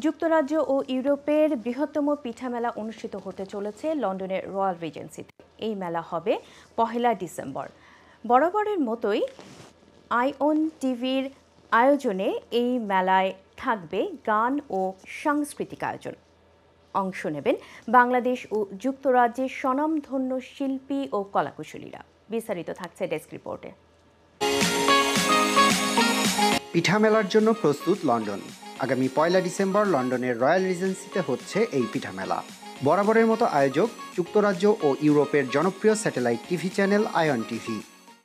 যুক্তরাজ্য ও ইউরোপের বৃহত্তম পিঠা মেলা অনুষ্ঠিত হতে চলেছে লন্ডনের রয়্যাল রিজেন্সিতে। এই মেলা হবে 1 ডিসেম্বর। বরাবরের মতোই আইওন টিভির আয়োজনে এই মেলায় থাকবে গান ও সাংস্কৃতিক আয়োজন। অংশ নেবেন বাংলাদেশ ও যুক্তরাজ্যের স্বনামধন্য শিল্পী ও কলাকুশলীরা। বিস্তারিত থাকছে ডেস্ক রিপোর্টে। পিঠা মেলার জন্য প্রস্তুত লন্ডন। আগামী 1 ডিসেম্বর লন্ডনের রয়্যাল রিজেন্সিতে হচ্ছে এই পিঠা মেলা। বরাবরের মতো আয়োজক যুক্তরাজ্য ও ইউরোপের জনপ্রিয় satellite TV channel ion TV.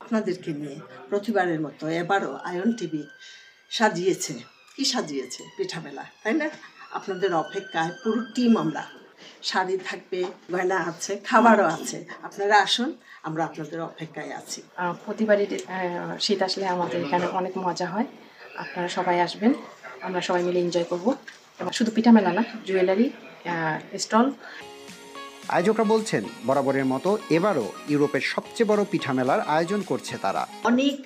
আপনাদেরকে নিয়ে প্রতিবারের মতো এবারও আয়ন টিভি সাজিয়েছে পিঠা মেলা, তাই না? আপনাদের অপেক্ষায় পুরো টিম আমরা। শাড়ি থাকবে, গয়না আছে, খাবারও আছে। আপনারা আসুন, আমরা আপনাদের অপেক্ষায় আছি। প্রতিবারই শীত আসলে আমাদের এখানে অনেক মজা হয়। আপনারা সবাই আসবেন, আমরা সবাই মিলে এনজয় করব। শুধু পিঠা মেলা না, জুয়েলারি স্টল। আয়োজকরা বলছেন বরাবরের মতো এবারও ইউরোপের সবচেয়ে বড় পিঠা মেলার আয়োজন করছে তারা। অনেক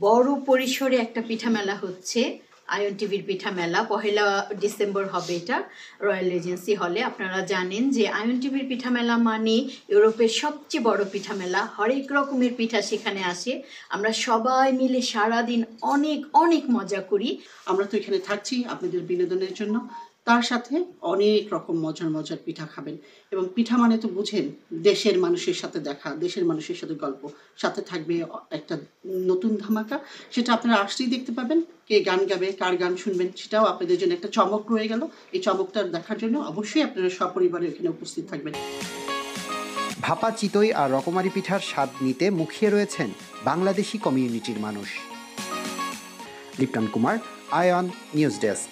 বড় পরিসরে একটা পিঠা মেলা হচ্ছে, আয়ন টিভির পিঠা মেলা। 1 ডিসেম্বর হবে এটা রয়্যাল রিজেন্সি হলে। আপনারা জানেন যে আয়ন টিভির পিঠা মেলা মানে ইউরোপের সবচেয়ে বড় পিঠা মেলা। হরেক রকমের পিঠা সেখানে আসে। আমরা সবাই মিলে সারাদিন অনেক অনেক মজা করি। আমরা তো এখানে থাকছি আপনাদের বিনোদনের জন্য, তার সাথে অনেক রকম মজার মজার পিঠা খাবেন। এবং পিঠা মানে তো বুঝেন, দেশের মানুষের সাথে দেখা, দেশের মানুষের সাথে গল্প, সাথে থাকবে একটা নতুন ধামাকা। সেটা আপনারা আসলেই দেখতে পাবেন। কে গান গাবে, কার গান শুনবেন, সেটাও আপনাদের জন্য একটা চমক রয়ে গেল। এই চমকটা দেখার জন্য অবশ্যই আপনারা সপরিবারে এখানে উপস্থিত থাকবেন। ভাপা, চিতই আর রকমারি পিঠার স্বাদ নিতে মুখিয়ে রয়েছেন বাংলাদেশি কমিউনিটির মানুষ। Lipton Kumar, ion news desk.